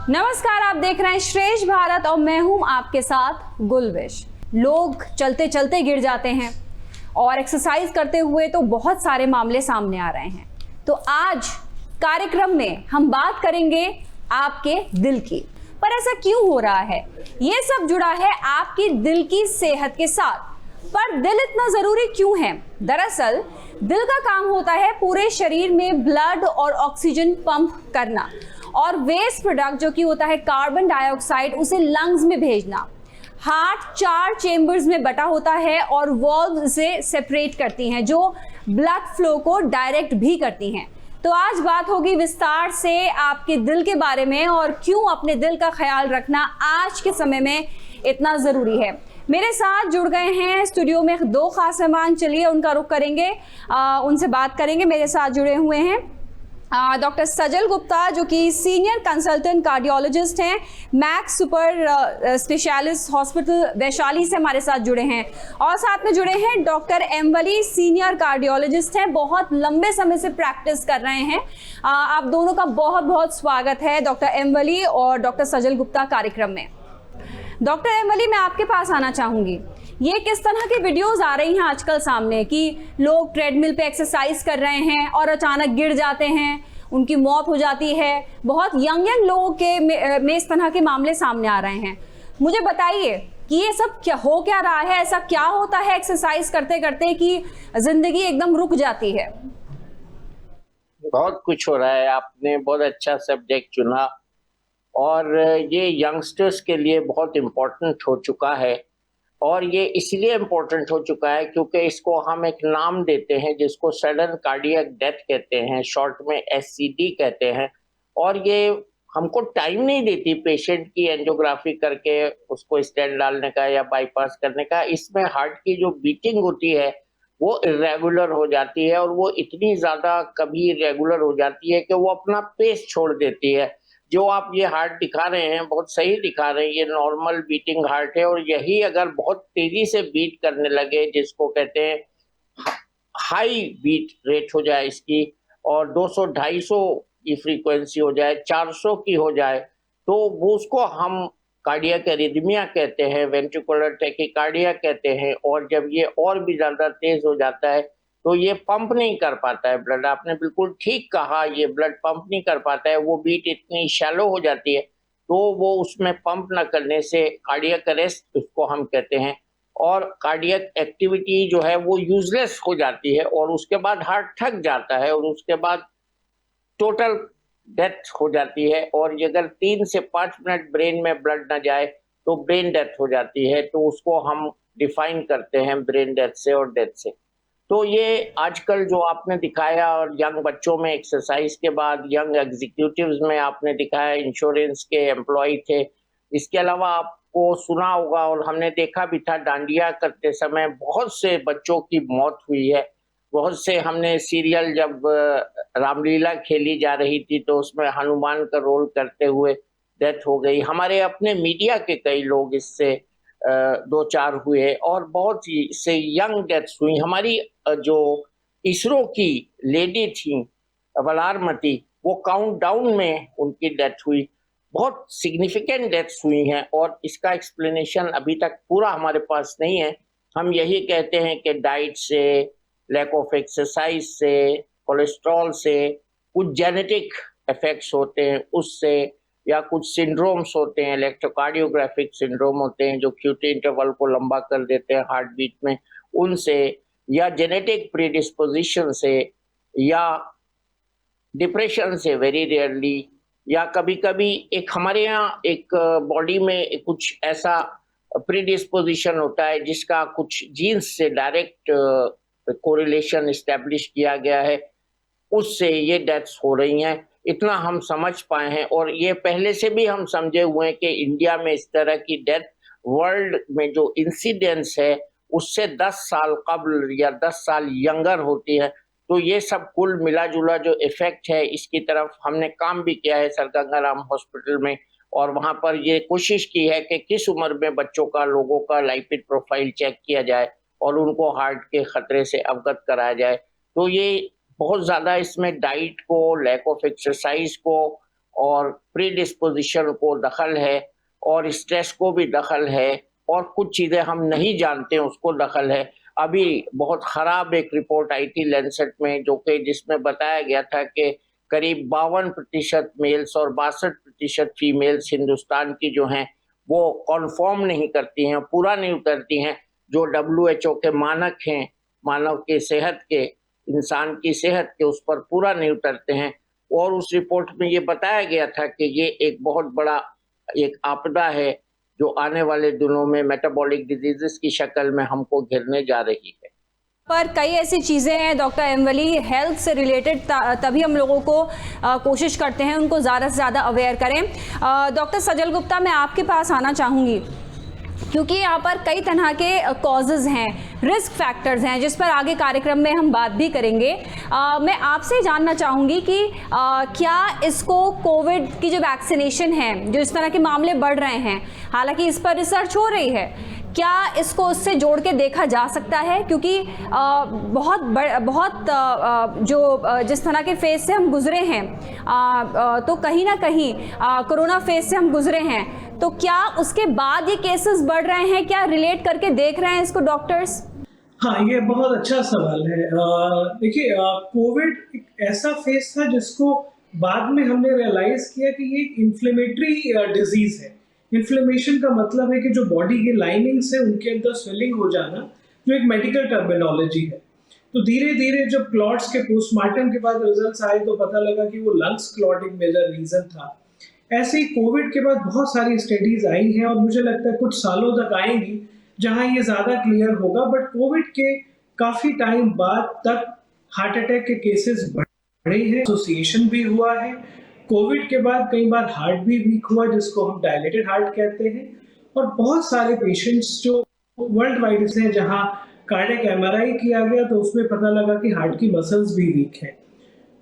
नमस्कार, आप देख रहे हैं श्रेष्ठ भारत और मैं हूं आपके साथ गुलविश। लोग चलते चलते गिर जाते हैं और एक्सरसाइज करते हुए तो बहुत सारे मामले सामने आ रहे हैं। तो आज कार्यक्रम में हम बात करेंगे आपके दिल की। पर ऐसा क्यों हो रहा है? ये सब जुड़ा है आपकी दिल की सेहत के साथ। पर दिल इतना जरूरी क्यों है? दरअसल दिल का काम होता है पूरे शरीर में ब्लड और ऑक्सीजन पंप करना और वेस्ट प्रोडक्ट जो कि होता है कार्बन डाइऑक्साइड उसे लंग्स में भेजना। हार्ट 4 चेंबर्स में बटा होता है और वॉल्व इसे सेपरेट करती हैं जो ब्लड फ्लो को डायरेक्ट भी करती हैं। तो आज बात होगी विस्तार से आपके दिल के बारे में और क्यों अपने दिल का ख्याल रखना आज के समय में इतना जरूरी है। मेरे साथ जुड़ गए हैं स्टूडियो में 2 खास मेहमान। चलिए उनका रुख करेंगे, उनसे बात करेंगे। मेरे साथ जुड़े हुए हैं डॉक्टर सजल गुप्ता जो कि सीनियर कंसल्टेंट कार्डियोलॉजिस्ट हैं, max super specialist hospital Vaishali से हमारे साथ जुड़े हैं। और साथ में जुड़े हैं डॉक्टर एमवली, सीनियर कार्डियोलॉजिस्ट हैं, बहुत लंबे समय से प्रैक्टिस कर रहे हैं। आप दोनों का बहुत बहुत स्वागत है डॉक्टर एमवली और डॉक्टर सजल गुप्ता कार्यक्रम में। डॉक्टर एमवली, मैं आपके पास आना चाहूंगी। ये किस तरह की वीडियोस आ रही हैं आजकल सामने कि लोग ट्रेडमिल पे एक्सरसाइज कर रहे हैं और अचानक गिर जाते हैं, उनकी मौत हो जाती है। बहुत यंग लोगों के में इस तरह के मामले सामने आ रहे हैं। मुझे बताइए कि ये सब क्या रहा है? ऐसा क्या होता है एक्सरसाइज करते करते कि जिंदगी एकदम रुक जाती है? बहुत कुछ हो रहा है। आपने बहुत अच्छा सब्जेक्ट चुना और ये यंगस्टर्स के लिए बहुत इम्पोर्टेंट हो चुका है। और ये इसलिए इम्पोर्टेंट हो चुका है क्योंकि इसको हम एक नाम देते हैं जिसको सडन कार्डियक डेथ कहते हैं, शॉर्ट में एससीडी कहते हैं। और ये हमको टाइम नहीं देती पेशेंट की एंजियोग्राफी करके उसको स्टेंट डालने का या बाईपास करने का। इसमें हार्ट की जो बीटिंग होती है वो इरेगुलर हो जाती है और वो इतनी ज़्यादा कभी इरेगुलर हो जाती है कि वो अपना पेस छोड़ देती है। जो आप ये हार्ट दिखा रहे हैं बहुत सही दिखा रहे हैं, ये नॉर्मल बीटिंग हार्ट है। और यही अगर बहुत तेजी से बीट करने लगे, जिसको कहते हैं हाई बीट रेट हो जाए इसकी, और 200-250 की फ्रीक्वेंसी हो जाए, 400 की हो जाए, तो वो उसको हम कार्डियक एरिथमिया कहते हैं, वेंट्रिकुलर टैकीकार्डिया कहते हैं। और जब ये और भी ज्यादा तेज हो जाता है तो ये पंप नहीं कर पाता है ब्लड। आपने बिल्कुल ठीक कहा, ये ब्लड पंप नहीं कर पाता है, वो बीट इतनी शैलो हो जाती है तो वो उसमें पंप न करने से कार्डियक अरेस्ट उसको हम कहते हैं। और कार्डियक एक्टिविटी जो है वो यूजलेस हो जाती है और उसके बाद हार्ट थक जाता है और उसके बाद टोटल डेथ हो जाती है। और अगर 3 से 5 मिनट ब्रेन में ब्लड न जाए तो ब्रेन डेथ हो जाती है। तो उसको हम डिफाइन करते हैं ब्रेन डेथ से और डेथ से। तो ये आजकल जो आपने दिखाया और यंग बच्चों में एक्सरसाइज के बाद, यंग एग्जीक्यूटिव्स में आपने दिखाया, इंश्योरेंस के एम्प्लॉय थे। इसके अलावा आपको सुना होगा और हमने देखा भी था, डांडिया करते समय बहुत से बच्चों की मौत हुई है। बहुत से हमने सीरियल जब रामलीला खेली जा रही थी तो उसमें हनुमान का रोल करते हुए डेथ हो गई। हमारे अपने मीडिया के कई लोग इससे 2-4 हुए और बहुत ही से यंग डेथ्स हुई। हमारी जो इसरो की लेडी थी वलारमती, वो काउंटडाउन में उनकी डेथ हुई। बहुत सिग्निफिकेंट डेथ्स हुई हैं और इसका एक्सप्लेनेशन अभी तक पूरा हमारे पास नहीं है। हम यही कहते हैं कि डाइट से, लैक ऑफ एक्सरसाइज से, कोलेस्ट्रॉल से, कुछ जेनेटिक इफेक्ट्स होते हैं उससे, या कुछ सिंड्रोम्स होते हैं, इलेक्ट्रोकार्डियोग्राफिक सिंड्रोम होते हैं जो क्यूटी इंटरवल को लंबा कर देते हैं हार्ट बीट में, उनसे, या जेनेटिक प्रीडिस्पोजिशन से, या डिप्रेशन से वेरी रेयरली, या कभी कभी एक हमारे यहाँ एक बॉडी में कुछ ऐसा प्रीडिस्पोजिशन होता है जिसका कुछ जीन्स से डायरेक्ट कोरिलेशन एस्टेब्लिश किया गया है, उससे ये डेथ्स हो रही हैं। इतना हम समझ पाए हैं और ये पहले से भी हम समझे हुए हैं कि इंडिया में इस तरह की डेथ वर्ल्ड में जो इंसिडेंस है उससे 10 साल कबल या 10 साल यंगर होती है। तो ये सब कुल मिला जुला जो इफेक्ट है, इसकी तरफ हमने काम भी किया है सर गंगाराम हॉस्पिटल में। और वहां पर ये कोशिश की है कि किस उम्र में बच्चों का, लोगों का लाइपिड प्रोफाइल चेक किया जाए और उनको हार्ट के खतरे से अवगत कराया जाए। तो ये बहुत ज्यादा इसमें डाइट को, लैक ऑफ एक्सरसाइज को और प्रीडिस्पोजिशन को दखल है और स्ट्रेस को भी दखल है और कुछ चीजें हम नहीं जानते उसको दखल है। अभी बहुत खराब एक रिपोर्ट आई थी लैंसेट में जो कि जिसमें बताया गया था कि करीब 52% मेल्स और 62% फीमेल्स हिंदुस्तान की जो हैं वो कॉन्फर्म नहीं करती हैं, पूरा नहीं उतरती हैं जो WHO के मानक हैं मानव के सेहत के, इंसान की सेहत के, उस पर पूरा नहीं उतरते हैं। और उस रिपोर्ट में ये बताया गया था कि ये एक बहुत बड़ा एक आपदा है जो आने वाले दिनों में मेटाबॉलिक डिजीजेस की शक्ल में हमको घिरने जा रही है। पर कई ऐसी चीज़ें हैं डॉक्टर एमवली, हेल्थ से रिलेटेड, तभी हम लोगों को कोशिश करते हैं उनको ज़्यादा से ज़्यादा अवेयर करें। डॉक्टर सजल गुप्ता, मैं आपके पास आना चाहूँगी क्योंकि यहाँ पर कई तरह के कॉजेज़ हैं, रिस्क फैक्टर्स हैं जिस पर आगे कार्यक्रम में हम बात भी करेंगे। मैं आपसे जानना चाहूँगी कि क्या इसको कोविड की जो वैक्सीनेशन है, जो इस तरह के मामले बढ़ रहे हैं, हालांकि इस पर रिसर्च हो रही है, क्या इसको उससे जोड़ के देखा जा सकता है? क्योंकि जिस तरह के फेज से हम गुजरे हैं, तो कहीं ना कहीं कोरोना फेज से हम गुजरे हैं, तो क्या उसके बाद ये केसेस बढ़ रहे हैं? क्या रिलेट करके देख रहे हैं इसको डॉक्टर्स? हाँ, ये बहुत अच्छा सवाल है। देखिए, कोविड एक ऐसा फेज था जिसको बाद में हमने रियलाइज किया कि ये एक इन्फ्लेमेटरी डिजीज है। इन्फ्लेमेशन का मतलब है कि जो बॉडी की लाइनिंग से उनके अंदर स्वेलिंग हो जाना, जो एक मेडिकल टर्मिनोलॉजी है। तो धीरे धीरे जब क्लॉट्स के पोस्टमार्टम के बाद रिजल्ट्स आए तो पता लगा कि वो लंग्स क्लॉटिंग मेजर रीजन था। ऐसे ही कोविड के बाद बहुत सारी स्टडीज आई हैं और मुझे लगता है कुछ सालों तक आएंगी जहां ये ज्यादा क्लियर होगा। बट कोविड के काफी टाइम बाद तक हार्ट अटैक के केसेस बढ़े हैं, एसोसिएशन भी हुआ है। कोविड के बाद कई बार हार्ट भी वीक हुआ जिसको हम डायलेटेड हार्ट कहते हैं, और बहुत सारे पेशेंट्स जो वर्ल्ड वाइड हैं जहां कार्डियक एमआरआई किया गया तो उसमें पता लगा कि हार्ट की मसल्स भी वीक हैं।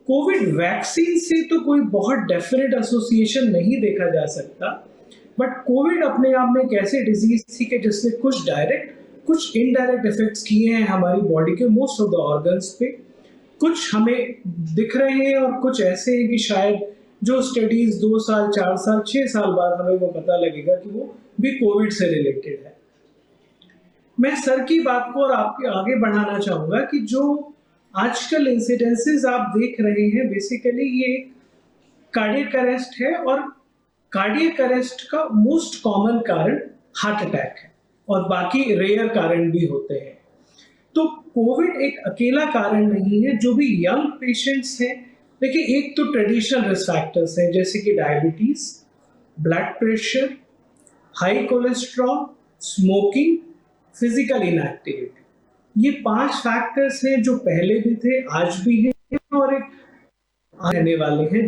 कोविड वैक्सीन से तो कोई बहुत डेफिनेट एसोसिएशन नहीं देखा जा सकता, बट कोविड अपने आप में एक ऐसी डिजीज थी कि जिसने कुछ डायरेक्ट कुछ इनडायरेक्ट इफेक्ट्स किए हैं हमारी बॉडी के मोस्ट ऑफ द ऑर्गन्स पे। कुछ हमें दिख रहे हैं और कुछ ऐसे हैं कि शायद जो स्टडीज 2 साल 4 साल 6 साल बाद हमें वो पता लगेगा कि वो भी कोविड से रिलेटेड है। मैं सर की बात को और आपके आगे बढ़ाना चाहूंगा कि जो आजकल इंसिडेंसेस आप देख रहे हैं, बेसिकली ये कार्डियक अरेस्ट है, और कार्डियक अरेस्ट का मोस्ट कॉमन कारण हार्ट अटैक है और बाकी रेयर कारण भी होते हैं। तो कोविड एक अकेला कारण नहीं है। जो भी यंग पेशेंट्स हैं, देखिए, एक तो ट्रेडिशनल रिस्क फैक्टर्स हैं जैसे कि diabetes, blood pressure, high cholesterol, smoking, physical inactivity. ये 5 फैक्टर्स हैं जो पहले भी थे, आज भी हैं और एक आने वाले हैं।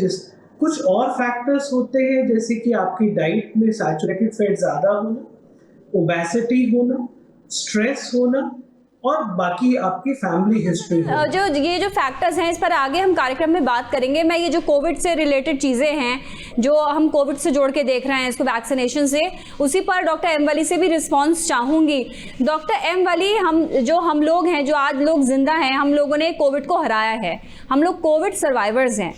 कुछ और फैक्टर्स होते हैं जैसे कि आपकी डाइट में सैचुरेटेड फैट ज्यादा होना, ओबेसिटी होना, स्ट्रेस होना, और बाकी आपकी फैमिली हिस्ट्री है। ये जो फैक्टर्स हैं इस पर आगे हम कार्यक्रम में बात करेंगे। मैं ये जो कोविड से रिलेटेड चीज़ें हैं जो हम कोविड से जोड़ के देख रहे हैं इसको वैक्सीनेशन से, उसी पर डॉक्टर एम वली से भी रिस्पांस चाहूँगी। डॉक्टर एम वली, हम लोग हैं, जो आज लोग जिंदा हैं, हम लोगों ने कोविड को हराया है, हम लोग कोविड सर्वाइवर्स हैं।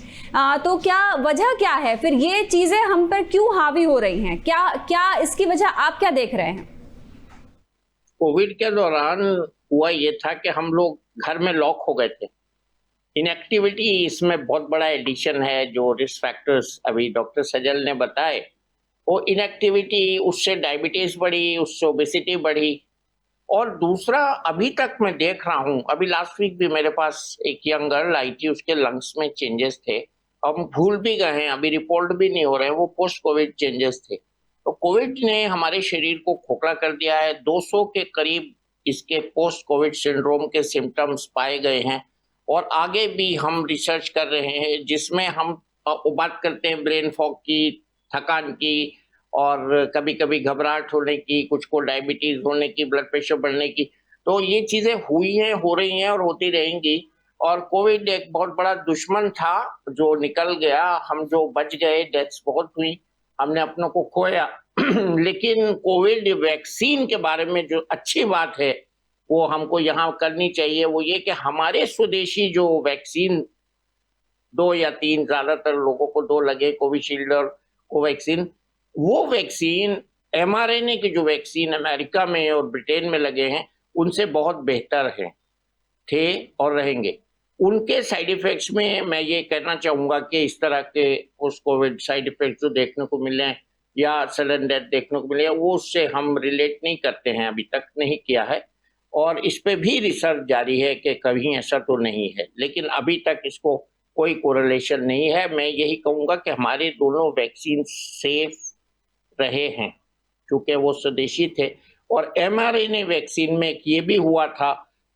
तो क्या वजह क्या है फिर ये चीज़ें हम पर क्यों हावी हो रही हैं? क्या इसकी वजह आप क्या देख रहे हैं? कोविड के दौरान हुआ ये था कि हम लोग घर में लॉक हो गए थे। इनएक्टिविटी इसमें बहुत बड़ा एडिशन है। जो रिस्क फैक्टर्स अभी डॉक्टर सजल ने बताए, वो इनएक्टिविटी, उससे डायबिटीज बढ़ी, उससे ओबेसिटी बढ़ी। और दूसरा, अभी तक मैं देख रहा हूँ, अभी लास्ट वीक भी मेरे पास एक यंग गर्ल आई थी, उसके लंग्स में चेंजेस थे। हम भूल भी गए हैं, अभी रिपोर्ट भी नहीं हो रहे हैं, वो पोस्ट कोविड चेंजेस थे। तो कोविड ने हमारे शरीर को खोखला कर दिया है। 200 के करीब इसके पोस्ट कोविड सिंड्रोम के सिम्टम्स पाए गए हैं और आगे भी हम रिसर्च कर रहे हैं जिसमें हम बात करते हैं ब्रेन फॉग की, थकान की, और कभी कभी घबराहट होने की, कुछ को डायबिटीज होने की, ब्लड प्रेशर बढ़ने की। तो ये चीजें हुई हैं, हो रही हैं और होती रहेंगी। और कोविड एक बहुत बड़ा दुश्मन था जो निकल गया। हम जो बच गए, डेथ्स बहुत हुई, हमने अपनों को खोया। लेकिन कोविड वैक्सीन के बारे में जो अच्छी बात है वो हमको यहाँ करनी चाहिए, वो ये कि हमारे स्वदेशी जो वैक्सीन 2 या 3, ज्यादातर लोगों को 2 लगे, कोविशील्ड और कोवैक्सीन। वो वैक्सीन mRNA की जो वैक्सीन अमेरिका में और ब्रिटेन में लगे हैं उनसे बहुत बेहतर हैं, थे और रहेंगे। उनके साइड इफेक्ट्स में मैं ये कहना चाहूंगा कि इस तरह के उस कोविड साइड इफेक्ट्स जो देखने को मिले हैं या सडन डेथ देखने को मिले हैं, वो उससे हम रिलेट नहीं करते हैं, अभी तक नहीं किया है। और इस पे भी रिसर्च जारी है कि कहीं ऐसा तो नहीं है, लेकिन अभी तक इसको कोई कोरिलेशन नहीं है। मैं यही कहूंगा कि हमारे दोनों वैक्सीन सेफ रहे हैं क्योंकि वो स्वदेशी थे। और mRNA वैक्सीन में ये भी हुआ था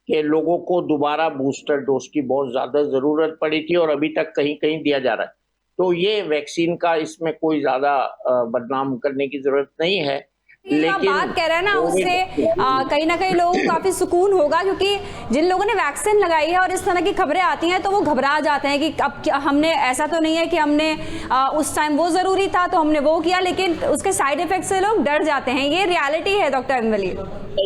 कि लोगों को दोबारा बूस्टर डोज की बहुत ज्यादा जरूरत पड़ी थी और अभी तक कहीं कहीं दिया जा रहा है। तो ये वैक्सीन का इसमें कोई ज्यादा बदनाम करने की जरूरत नहीं है। लेकिन आप बात कह रहे हैं ना, उससे कहीं ना कहीं लोगों को काफी सुकून होगा, क्योंकि जिन लोगों ने वैक्सीन लगाई है और इस तरह की खबरें आती हैं तो वो घबरा जाते हैं कि अब हमने, ऐसा तो नहीं है कि हमने उस टाइम वो जरूरी था तो हमने वो किया, लेकिन उसके साइड इफेक्ट से लोग डर जाते हैं। ये रियलिटी है डॉक्टर अनवली।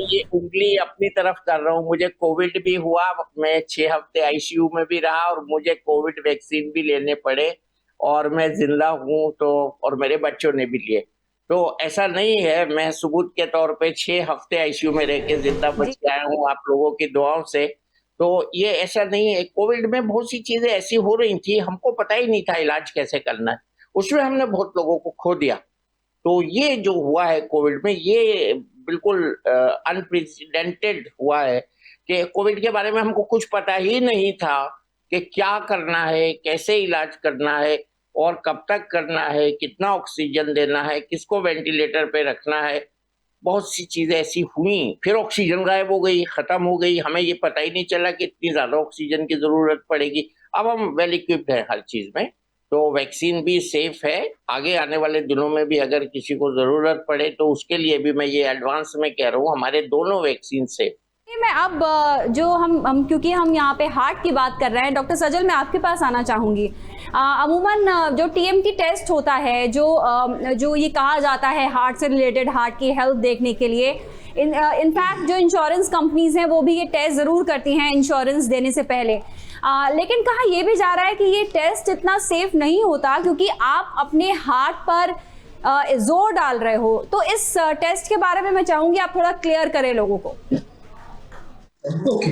ये उंगली अपनी तरफ कर रहा हूँ, मुझे कोविड भी हुआ, मैं 6 हफ्ते आईसीयू में भी रहा और मुझे कोविड वैक्सीन भी लेने पड़े और मैं जिंदा हूँ, तो और मेरे बच्चों ने भी लिए। तो ऐसा नहीं है, मैं सबूत के तौर पे 6 हफ्ते आईसीयू में रह के जिंदा बच के आया हूँ आप लोगों की दुआओं से। तो ये ऐसा नहीं है। कोविड में बहुत सी चीजें ऐसी हो रही थी, हमको पता ही नहीं था इलाज कैसे करना है, उसमें हमने बहुत लोगों को खो दिया। तो ये जो हुआ है कोविड में, ये बिल्कुल अनप्रेसिडेंटेड हुआ है कि कोविड के बारे में हमको कुछ पता ही नहीं था कि क्या करना है, कैसे इलाज करना है और कब तक करना है, कितना ऑक्सीजन देना है, किसको वेंटिलेटर पे रखना है। बहुत सी चीजें ऐसी हुई, फिर ऑक्सीजन गायब हो गई, खत्म हो गई, हमें ये पता ही नहीं चला कि इतनी ज्यादा ऑक्सीजन की जरूरत पड़ेगी। अब हम वेल इक्विप्ड हैं हर चीज में, तो वैक्सीन भी सेफ है। आगे आने वाले दिनों में भी अगर किसी को जरूरत पड़े तो उसके लिए भी मैं ये एडवांस में कह रहा हूँ, हमारे दोनों वैक्सीन सेफ। मैं अब जो हम क्योंकि हम यहाँ पे हार्ट की बात कर रहे हैं, डॉक्टर सजल मैं आपके पास आना चाहूँगी। अमूमन जो टीएमटी टेस्ट होता है, जो ये कहा जाता है हार्ट से रिलेटेड, हार्ट की हेल्थ देखने के लिए, इनफैक्ट जो इंश्योरेंस कंपनीज हैं वो भी ये टेस्ट ज़रूर करती हैं इंश्योरेंस देने से पहले। लेकिन कहा यह भी जा रहा है कि ये टेस्ट इतना सेफ नहीं होता क्योंकि आप अपने हार्ट पर जोर डाल रहे हो। तो इस टेस्ट के बारे में मैं चाहूँगी आप थोड़ा क्लियर करें लोगों को। ओके,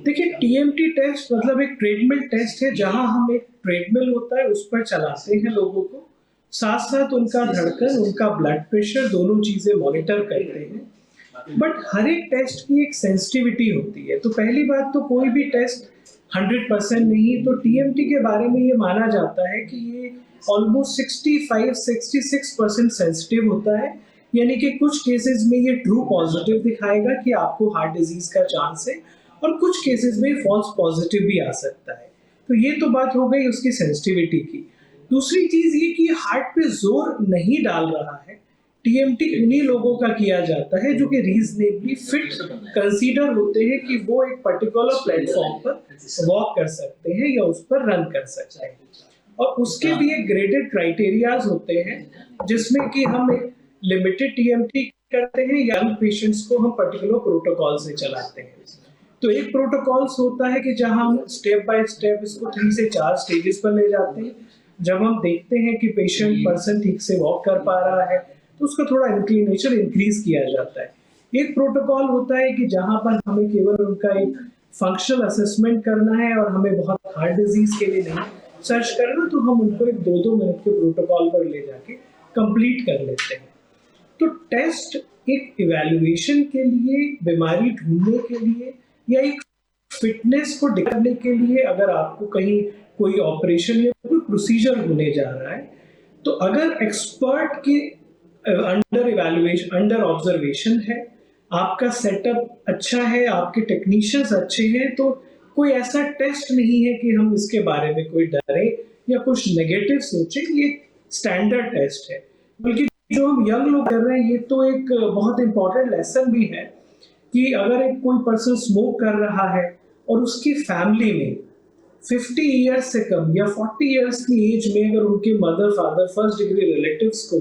देखिए टीएमटी टेस्ट मतलब एक ट्रेडमिल टेस्ट है जहां हम एक ट्रेडमिल होता है उस पर चलाते हैं लोगों को, साथ साथ उनका धड़कन, उनका ब्लड प्रेशर, दोनों चीजें मॉनिटर करते हैं। बट हर एक टेस्ट की एक सेंसिटिविटी होती है। तो पहली बात तो कोई भी टेस्ट 100% नहीं, तो टीएमटी के बारे में ये माना जाता है कि ये ऑलमोस्ट 65-66% सेंसिटिव होता है, यानी कि कुछ केसेस में ये ट्रू पॉजिटिव दिखाएगा कि आपको हार्ट डिजीज का चांस है और कुछ केसेस में फॉल्स पॉजिटिव भी आ सकता है। तो ये तो बात हो गई उसकी सेंसिटिविटी की। दूसरी चीज ये कि हार्ट पे जोर नहीं डाल रहा है। टीएमटी उन्हीं लोगों का किया जाता है जो कि रीजनेबली फिट कंसीडर होते हैं कि वो एक पर्टिकुलर प्लेटफॉर्म पर वॉक कर सकते हैं या उस पर रन कर सकते हैं, और उसके भी एक ग्रेडेड क्राइटेरियाज होते हैं जिसमें कि हम एक लिमिटेड टीएमटी करते हैं, यंग पेशेंट्स को हम पर्टिकुलर प्रोटोकॉल से चलाते हैं। तो एक प्रोटोकॉल्स होता है कि जहां हम स्टेप बाय स्टेप इसको 3 से 4 स्टेजेस पर ले जाते हैं। जब हम देखते हैं कि पेशेंट पर्सन ठीक से वॉक कर पा रहा है तो उसका थोड़ा इंक्लिनेशन इंक्रीज किया जाता है। एक प्रोटोकॉल होता है कि जहां पर हमें केवल उनका एक फंक्शनल असेसमेंट करना है और हमें बहुत हार्ट डिजीज के लिए नहीं सर्च करना, तो हम उनको एक 2-2 मिनट के प्रोटोकॉल पर ले जाके कंप्लीट कर लेते हैं। तो टेस्ट एक इवैल्यूएशन के लिए, बीमारी ढूंढने के लिए या एक फिटनेस को दिखाने के लिए, अगर आपको कहीं कोई ऑपरेशन या कोई प्रोसीजर होने जा रहा है तो अगर एक्सपर्ट के अंडर इवैल्यूएशन, अंडर ऑब्जर्वेशन है, आपका सेटअप अच्छा है, आपके टेक्नीशियंस अच्छे हैं, तो कोई ऐसा टेस्ट नहीं है कि हम इसके बारे में कोई डरे या कुछ नेगेटिव सोचे। ये स्टैंडर्ड टेस्ट है। बल्कि जो हम यंग लोग कर रहे हैं, ये तो एक बहुत इंपॉर्टेंट लेसन भी है कि अगर एक कोई पर्सन स्मोक कर रहा है और उसकी फैमिली में 50 इयर्स से कम या 40 इयर्स की एज में अगर उनके mother, father, first degree relatives को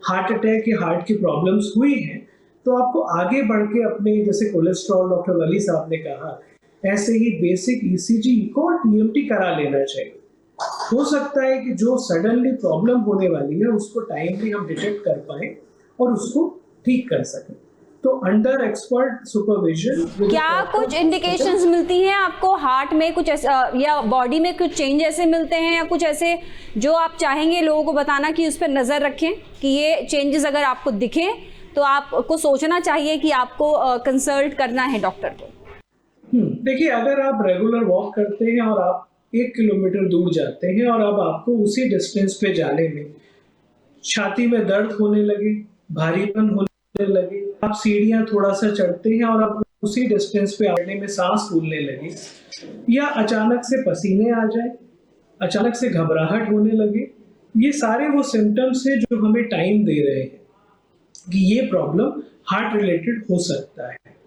हार्ट अटैक या हार्ट की प्रॉब्लम्स हुई हैं, तो आपको आगे बढ़ के अपने, जैसे कोलेस्ट्रॉल डॉक्टर वली साहब ने कहा, ऐसे ही बेसिक ईसीजी, इको और टीएमटी करा लेना चाहिए। हो सकता है कि जो सडनली प्रॉब्लम होने वाली है उसको टाइमली हम डिटेक्ट कर पाए और उसको ठीक कर सकें। तो अंडर एक्सपर्ट सुपरविजन क्या कुछ इंडिकेशंस मिलती हैं आपको हार्ट में कुछ ऐसा या बॉडी में कुछ चेंज ऐसे मिलते हैं या कुछ ऐसे जो आप चाहेंगे लोगों को बताना कि उस पर नज़र रखें कि ये चेंजेस अगर आपको दिखें तो आपको सोचना चाहिए कि आपको कंसल्ट करना है डॉक्टर को? देखिए, अगर आप रेगुलर वॉक करते हैं और आप 1 किलोमीटर दूर जाते हैं और अब आपको उसी डिस्टेंस पे जाने में छाती में दर्द होने लगे, भारीपन होने लगे, आप सीढ़ियां थोड़ा सा चढ़ते हैं और आप उसी डिस्टेंस पे आने में सांस फूलने लगे, या अचानक से पसीने आ जाए, अचानक से घबराहट होने लगे, ये सारे वो सिम्टम्स हैं जो हमें टाइम दे रहे हैं कि ये प्रॉब्लम हार्ट रिलेटेड हो सकता है।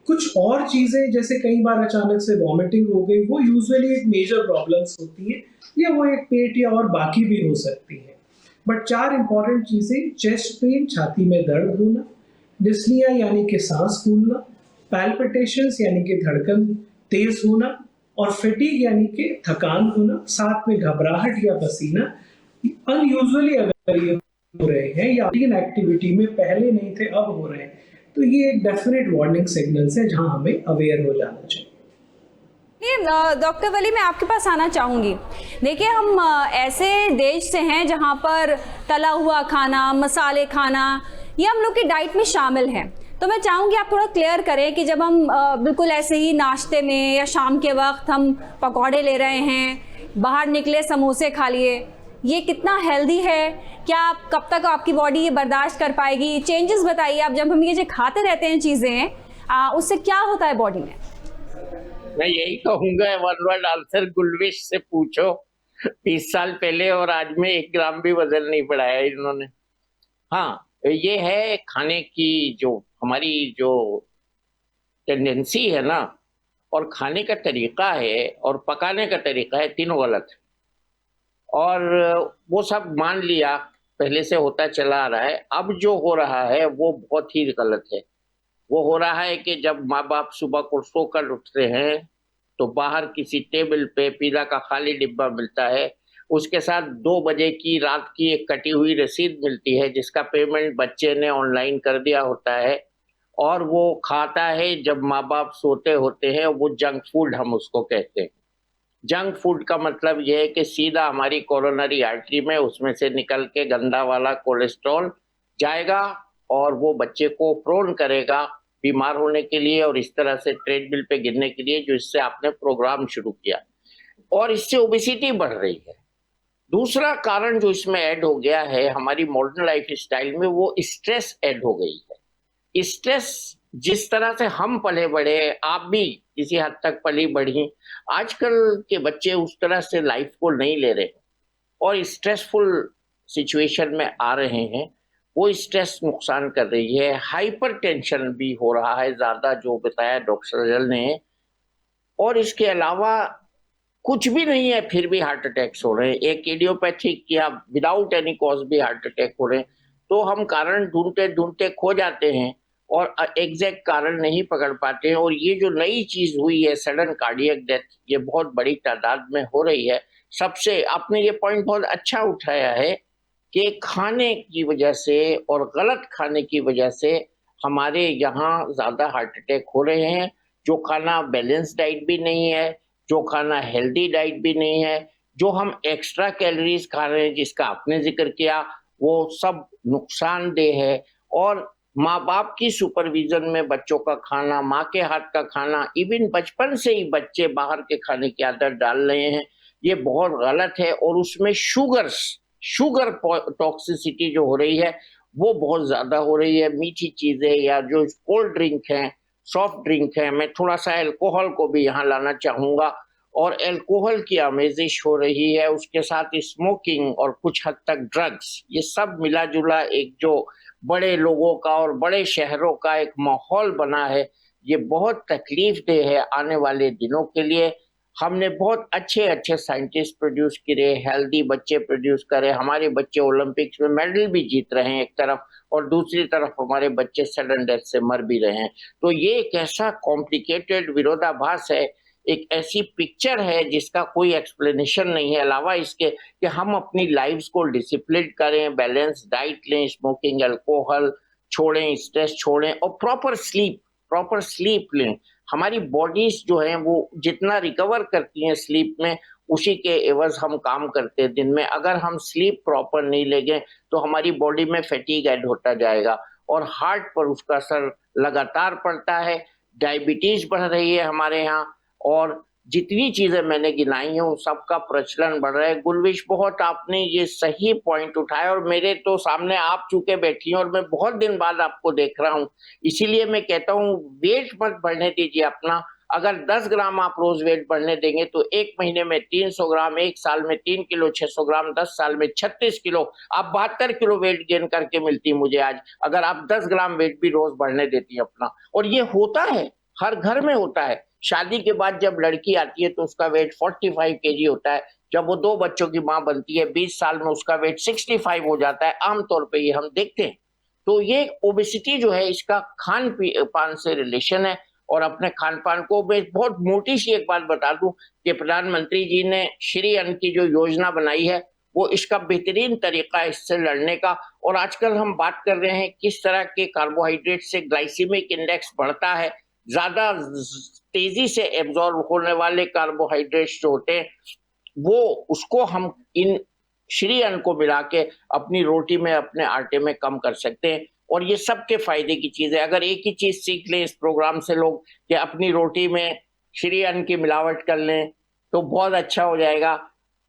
कुछ और चीजें जैसे कई बार अचानक से वॉमिटिंग हो गई, वो यूजुअली एक मेजर प्रॉब्लम्स होती है, या वो एक पेट या और बाकी भी हो सकती है। बट 4 इंपॉर्टेंट चीजें, चेस्ट पेन, छाती में दर्द होना, डिस्निया यानी कि सांस फूलना, पैल्पिटेशंस यानी कि धड़कन तेज होना, और फेटीग यानी कि थकान होना, साथ में घबराहट या पसीना अनयूजुअली अगर ये हो रहे हैं या रूटीन एक्टिविटी में पहले नहीं थे अब हो रहे हैं, तो ये एक डेफिनेट वार्निंग सिग्नल्स है जहां हमें अवेयर हो जाना चाहिए। डॉक्टर वली, मैं आपके पास आना चाहूँगी। देखिए, हम ऐसे देश से हैं जहाँ पर तला हुआ खाना, मसाले खाना, ये हम लोग की डाइट में शामिल है। तो मैं चाहूँगी आप थोड़ा क्लियर करें कि जब हम बिल्कुल ऐसे ही नाश्ते में या शाम के वक्त हम पकौड़े ले रहे हैं, बाहर निकले समोसे खा लिए, ये कितना हेल्दी है? क्या आप कब तक आपकी बॉडी ये बर्दाश्त कर पाएगी? चेंजेस बताइए आप, जब हम ये जो खाते रहते हैं चीज़ें, उससे क्या होता है बॉडी में? मैं यही कहूंगा, वन वर्ड आंसर, गुलविश से पूछो 30 साल पहले और आज में 1 ग्राम भी वजन नहीं बढ़ाया इन्होंने। हाँ, ये है खाने की जो हमारी जो टेंडेंसी है ना, और खाने का तरीका है और पकाने का तरीका है, तीनों गलत है। और वो सब मान लिया, पहले से होता चला आ रहा है। अब जो हो रहा है वो बहुत ही गलत है। वो हो रहा है कि जब माँ बाप सुबह को सोकर उठते हैं तो बाहर किसी टेबल पे पिज़्ज़ा का खाली डिब्बा मिलता है, उसके साथ 2 बजे की रात की एक कटी हुई रसीद मिलती है जिसका पेमेंट बच्चे ने ऑनलाइन कर दिया होता है, और वो खाता है जब माँ बाप सोते होते हैं। वो जंक फूड हम उसको कहते हैं। जंक फूड का मतलब यह है कि सीधा हमारी कोरोनरी आर्टरी में उसमें से निकल के गंदा वाला कोलेस्ट्रॉल जाएगा और वो बच्चे को प्रोन करेगा बीमार होने के लिए और इस तरह से ट्रेडमिल पे गिरने के लिए, जो इससे आपने प्रोग्राम शुरू किया, और इससे ओबेसिटी बढ़ रही है। दूसरा कारण जो इसमें ऐड हो गया है हमारी मॉडर्न लाइफ स्टाइल में, वो स्ट्रेस ऐड हो गई है। स्ट्रेस जिस तरह से हम पले बढ़े, आप भी किसी हद तक पली बढ़ी, आजकल के बच्चे उस तरह से लाइफ को नहीं ले रहे और स्ट्रेसफुल सिचुएशन में आ रहे हैं। वो स्ट्रेस नुकसान कर रही है। हाइपर टेंशन भी हो रहा है ज़्यादा, जो बताया डॉक्टर सजल ने, और इसके अलावा कुछ भी नहीं है फिर भी हार्ट अटैक्स हो रहे हैं। एक इडियोपैथिक या विदाउट एनी कॉज भी हार्ट अटैक हो रहे हैं। तो हम कारण ढूंढते ढूंढते खो जाते हैं और एग्जैक्ट कारण नहीं पकड़ पाते हैं। और ये जो नई चीज हुई है सडन कार्डियक डेथ, ये बहुत बड़ी तादाद में हो रही है। सबसे आपने ये पॉइंट बहुत अच्छा उठाया है कि खाने की वजह से और गलत खाने की वजह से हमारे यहाँ ज्यादा हार्ट अटैक हो रहे हैं। जो खाना बैलेंस डाइट भी नहीं है, जो खाना हेल्दी डाइट भी नहीं है, जो हम एक्स्ट्रा कैलोरीज खा रहे हैं जिसका आपने जिक्र किया, वो सब नुकसानदेह है। और माँ बाप की सुपरविजन में बच्चों का खाना, माँ के हाथ का खाना, इवन बचपन से ही बच्चे बाहर के खाने की आदत डाल रहे हैं, ये बहुत गलत है। और उसमें शुगर टॉक्सिसिटी जो हो रही है वो बहुत ज्यादा हो रही है। मीठी चीजें या जो कोल्ड ड्रिंक है, सॉफ्ट ड्रिंक है, मैं थोड़ा सा अल्कोहल को भी यहाँ लाना चाहूंगा, और अल्कोहल की आमेजिश हो रही है, उसके साथ स्मोकिंग और कुछ हद तक ड्रग्स, ये सब मिला जुला एक जो बड़े लोगों का और बड़े शहरों का एक माहौल बना है, ये बहुत तकलीफदेह है आने वाले दिनों के लिए। हमने बहुत अच्छे अच्छे साइंटिस्ट प्रोड्यूस करे, हेल्दी बच्चे प्रोड्यूस करे, हमारे बच्चे ओलंपिक्स में मेडल भी जीत रहे हैं एक तरफ, और दूसरी तरफ हमारे बच्चे सडन डेथ से मर भी रहे हैं। तो ये एक ऐसा कॉम्प्लिकेटेड विरोधाभास है, एक ऐसी पिक्चर है जिसका कोई एक्सप्लेनेशन नहीं है, अलावा इसके कि हम अपनी लाइफ्स को डिसिप्लिन करें, बैलेंस डाइट लें, स्मोकिंग, अल्कोहल छोड़ें, स्ट्रेस छोड़ें और प्रॉपर स्लीप लें। हमारी बॉडीज जो है वो जितना रिकवर करती हैं स्लीप में, उसी के एवज हम काम करते हैं दिन में। अगर हम स्लीप प्रॉपर नहीं लेंगे तो हमारी बॉडी में फैटीग ऐड होता जाएगा और हार्ट पर उसका असर लगातार पड़ता है। डायबिटीज बढ़ रही है हमारे यहाँ और जितनी चीजें मैंने गिनाई हैं उन सबका प्रचलन बढ़ रहा है। गुलविश, बहुत आपने ये सही पॉइंट उठाया और मेरे तो सामने आप चुके बैठी हैं और मैं बहुत दिन बाद आपको देख रहा हूँ, इसीलिए मैं कहता हूँ वेट मत बढ़ने दीजिए अपना। अगर 10 ग्राम आप रोज वेट बढ़ने देंगे तो एक महीने में 300 ग्राम, एक साल में 3 किलो 600 ग्राम, 10 साल में 36 किलो, आप 72 किलो वेट गेन करके मिलती मुझे आज, अगर आप 10 ग्राम वेट भी रोज बढ़ने देती हैं अपना। और ये होता है, हर घर में होता है। शादी के बाद जब लड़की आती है तो उसका वेट 45 केजी होता है, जब वो 2 बच्चों की माँ बनती है 20 साल में उसका वेट 65 हो जाता है, आमतौर पे ये हम देखते हैं। तो ये ओबेसिटी जो है इसका खान पान से रिलेशन है। और अपने खान पान को मैं बहुत मोटी सी एक बात बता दूं कि प्रधानमंत्री जी ने श्री अन्न की जो योजना बनाई है वो इसका बेहतरीन तरीका है इससे लड़ने का। और आजकल हम बात कर रहे हैं किस तरह के कार्बोहाइड्रेट से ग्लाइसीमिक इंडेक्स बढ़ता है, ज्यादा तेजी से एब्जॉर्ब होने वाले कार्बोहाइड्रेट्स जो होते हैं वो उसको हम इन श्री अन्न को मिला के अपनी रोटी में, अपने आटे में कम कर सकते हैं। और ये सबके फायदे की चीज है। अगर एक ही चीज सीख लें इस प्रोग्राम से लोग कि अपनी रोटी में श्री अन्न की मिलावट कर लें तो बहुत अच्छा हो जाएगा।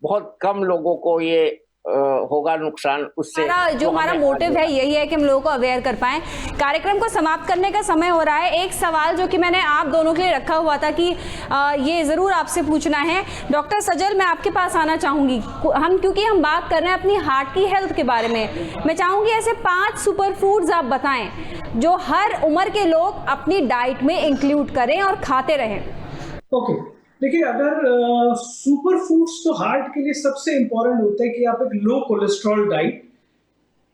बहुत कम लोगों को ये होगा नुकसान उससे। हमारा मोटिव है यही है कि हम लोगों को अवेयर कर पाएं। कार्यक्रम को समाप्त करने का समय हो रहा है। एक सवाल जो कि मैंने आप दोनों के लिए रखा हुआ था कि ये ज़रूर आपसे पूछना है। डॉक्टर सजल, मैं आपके पास आना चाहूँगी। क्योंकि हम बात कर रहे हैं अपनी हार्ट की हेल्थ के बारे में, मैं चाहूँगी ऐसे 5 सुपर फूड्स आप बताएं जो हर उम्र के लोग अपनी डाइट में इंक्लूड करें और खाते रहें। ओके, देखिए, अगर सुपर फूड्स तो हार्ट के लिए सबसे इंपॉर्टेंट होता है कि आप एक low cholesterol diet,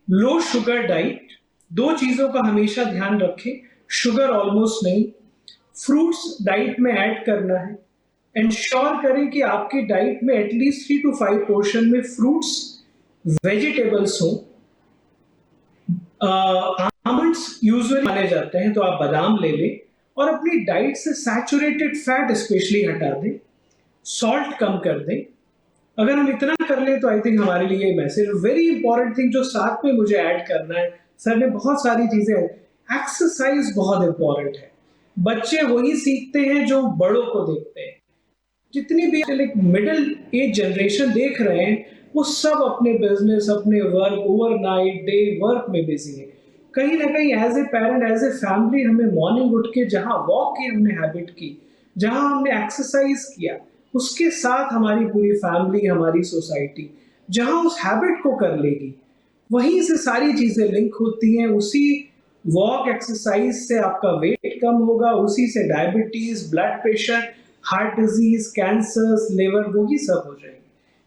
low sugar diet, 2 चीज़ों का हमेशा ध्यान रखें। शुगर ऑलमोस्ट नहीं, फ्रूट्स डाइट में ऐड करना है। इंश्योर करें कि आपकी डाइट में एटलीस्ट 3 to 5 पोर्शन में फ्रूट्स, वेजिटेबल्स हो। आमंड्स यूजुअली माने जाते हैं तो आप बादाम ले लें और अपनी डाइट से सैचुरेटेड फैट स्पेशली हटा दें, सॉल्ट कम कर दें। अगर हम इतना कर लें तो आई थिंक हमारे लिए मैसेज। वेरी इंपॉर्टेंट थिंग जो साथ में मुझे ऐड करना है, सर ने बहुत सारी चीजें, एक्सरसाइज बहुत इंपॉर्टेंट है। बच्चे वही सीखते हैं जो बड़ों को देखते हैं। जितनी भी मिडिल एज जनरेशन देख रहे हैं वो सब अपने बिजनेस, अपने वर्क, ओवरनाइट डे वर्क में बिजी है। कहीं ना कहीं as a parent, as a family, हमें मॉर्निंग उठ के जहाँ वॉक की हमने हैबिट की, जहाँ हमने एक्सरसाइज किया, उसके साथ हमारी पूरी फैमिली, हमारी सोसाइटी जहाँ उस हैबिट को कर लेगी, वहीं से सारी चीजें लिंक होती हैं। उसी वॉक एक्सरसाइज से आपका वेट कम होगा, उसी से diabetes, blood pressure, heart disease, cancers, liver, वही सब हो जाएंगे।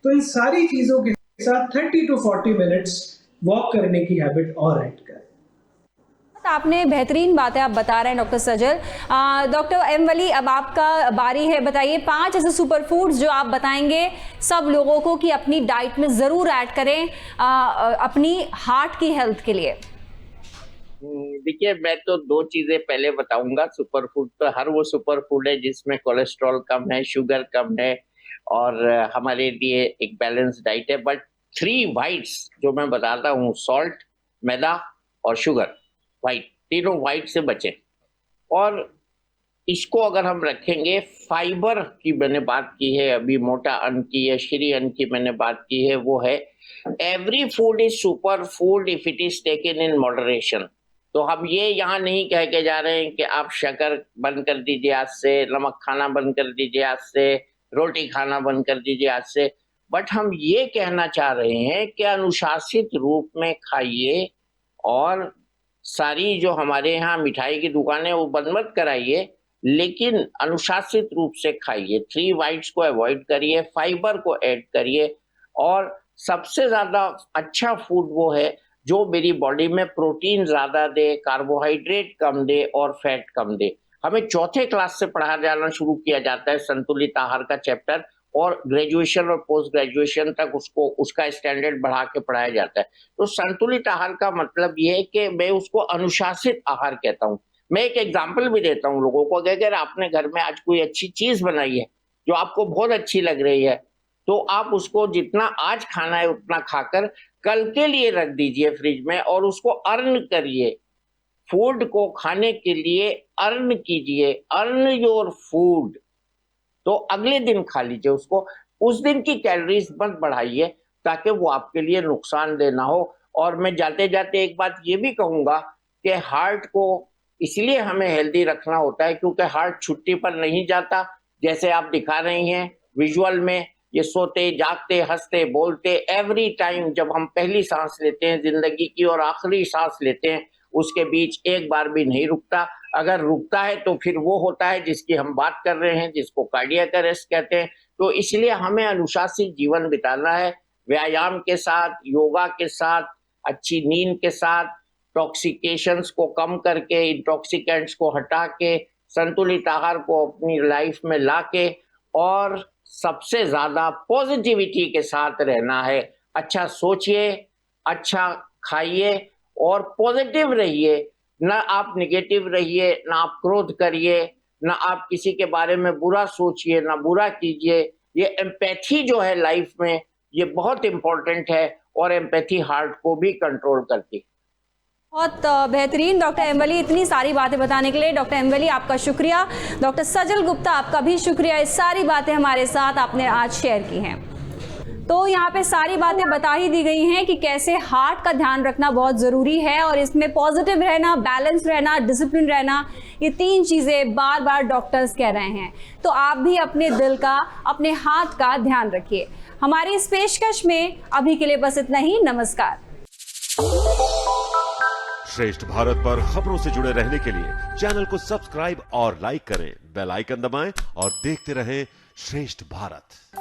तो इन सारी चीजों के साथ 30 to 40 मिनट्स वॉक करने की हैबिट और ऐड करें। आपने बेहतरीन बातें आप बता रहे हैं डॉक्टर सजल। डॉक्टर एम वली, अब आपका बारी है। बताइए 5 ऐसे सुपर फूड्स जो आप बताएंगे सब लोगों को कि अपनी डाइट में ज़रूर ऐड करें अपनी हार्ट की हेल्थ के लिए। देखिए, मैं तो 2 चीजें पहले बताऊंगा। सुपर फूड तो हर वो सुपर फूड है जिसमें कोलेस्ट्रॉल कम है, शुगर कम है और हमारे लिए एक बैलेंस डाइट है। बट 3 वाइट्स जो मैं बताता हूँ, सॉल्ट, मैदा और शुगर, वाइट, तीनों वाइट से बचें। और इसको अगर हम रखेंगे, फाइबर की मैंने बात की है, अभी मोटा अन्न की है, श्री अन्न की मैंने बात की है, वो है every food is super food if it is taken in moderation. तो हम ये यहाँ नहीं कह के जा रहे हैं कि आप शक्कर बंद कर दीजिए आज से, नमक खाना बंद कर दीजिए आज से, रोटी खाना बंद कर दीजिए आज से, बट हम ये कहना चाह रहे हैं कि अनुशासित रूप में खाइए और सारी जो हमारे यहाँ मिठाई की दुकानें वो बंद मत कराइए, लेकिन अनुशासित रूप से खाइए। 3 वाइट्स को अवॉइड करिए, फाइबर को ऐड करिए और सबसे ज्यादा अच्छा फूड वो है जो मेरी बॉडी में प्रोटीन ज्यादा दे, कार्बोहाइड्रेट कम दे और फैट कम दे। हमें चौथे क्लास से पढ़ाया जाना शुरू किया जाता है संतुलित आहार का चैप्टर, और ग्रेजुएशन और पोस्ट ग्रेजुएशन तक उसको उसका स्टैंडर्ड बढ़ा के पढ़ाया जाता है। तो संतुलित आहार का मतलब ये है कि मैं उसको अनुशासित आहार कहता हूँ। मैं एक एग्जाम्पल भी देता हूँ लोगों को कि अगर आपने घर में आज कोई अच्छी चीज बनाई है जो आपको बहुत अच्छी लग रही है, तो आप उसको जितना आज खाना है उतना खाकर कल के लिए रख दीजिए फ्रिज में, और उसको अर्न करिए। फूड को खाने के लिए अर्न कीजिए, अर्न योर फूड। तो अगले दिन खा लीजिए उसको, उस दिन की कैलोरीज मत बढ़ाइए ताकि वो आपके लिए नुकसानदेह ना हो। और मैं जाते जाते एक बात ये भी कहूंगा कि हार्ट को इसलिए हमें हेल्दी रखना होता है क्योंकि हार्ट छुट्टी पर नहीं जाता। जैसे आप दिखा रही हैं विजुअल में, ये सोते जागते हंसते बोलते एवरी टाइम, जब हम पहली सांस लेते हैं जिंदगी की और आखिरी सांस लेते हैं, उसके बीच एक बार भी नहीं रुकता। अगर रुकता है तो फिर वो होता है जिसकी हम बात कर रहे हैं, जिसको कार्डियक अरेस्ट कहते हैं। तो इसलिए हमें अनुशासित जीवन बिताना है, व्यायाम के साथ, योगा के साथ, अच्छी नींद के साथ, टॉक्सिकेशंस को कम करके, इंटॉक्सिकेंट्स को हटा के, संतुलित आहार को अपनी लाइफ में लाके, और सबसे ज्यादा पॉजिटिविटी के साथ रहना है। अच्छा सोचिए, अच्छा खाइए और पॉजिटिव रहिए, ना आप निगेटिव रहिए, ना आप क्रोध करिए, ना आप किसी के बारे में बुरा सोचिए, ना बुरा कीजिए। ये एम्पैथी जो है लाइफ में, ये बहुत इंपॉर्टेंट है, और एम्पैथी हार्ट को भी कंट्रोल करती है। बहुत बेहतरीन डॉक्टर एम्बली, इतनी सारी बातें बताने के लिए डॉक्टर एम्बली आपका शुक्रिया। डॉक्टर सजल गुप्ता आपका भी शुक्रिया, ये सारी बातें हमारे साथ आपने आज शेयर की हैं। तो यहाँ पे सारी बातें बता ही दी गई हैं कि कैसे हार्ट का ध्यान रखना बहुत ज़रूरी है, और इसमें पॉजिटिव रहना, बैलेंस रहना, डिसिप्लिन रहना, ये 3 चीज़ें बार बार डॉक्टर्स कह रहे हैं। तो आप भी अपने दिल का, अपने हाथ का ध्यान रखिए। हमारी इस पेशकश में अभी के लिए बस इतना ही। नमस्कार। श्रेष्ठ भारत पर खबरों से जुड़े रहने के लिए चैनल को सब्सक्राइब और लाइक करें, बेल आइकन दबाएं और देखते रहें श्रेष्ठ भारत।